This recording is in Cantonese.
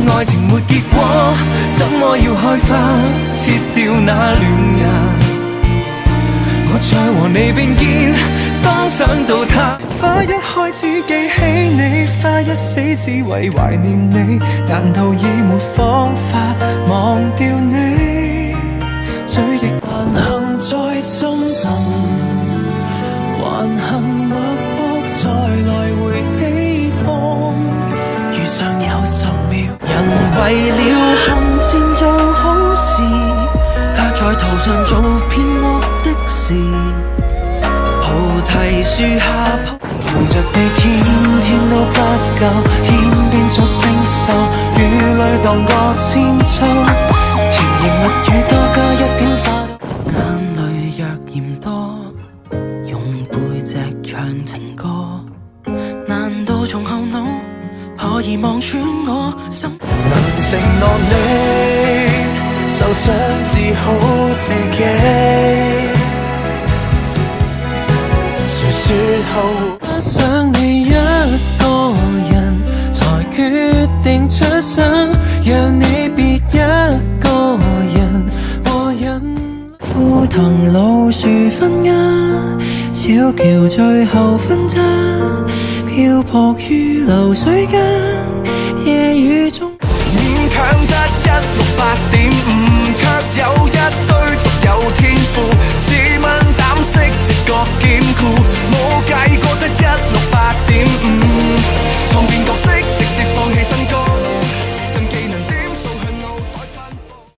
愛情沒結果，怎麼要開花切掉那嫩芽？我再和你並肩，當想到他，花一開始記起你，花一死只為懷念你，難道已沒方法忘掉你？追憶還幸在心頭，還幸脈搏再來回起航，遇上有10秒，人為了幸先做好事，卻在途上做騙惡的事。菩提樹下陪着你，天天都不夠，天邊數星宿，雨裏蕩過千秋，甜言蜜語多加一點花。眼淚若嫌多，用背脊唱情歌，難道從後腦可以望穿我心？能承諾你，受傷治好自己。誰說後想你一個人，才決定出生，讓你別一個人和人。枯藤老樹分家，小橋最後分岔，漂泊於流水間，夜雨中勉強得168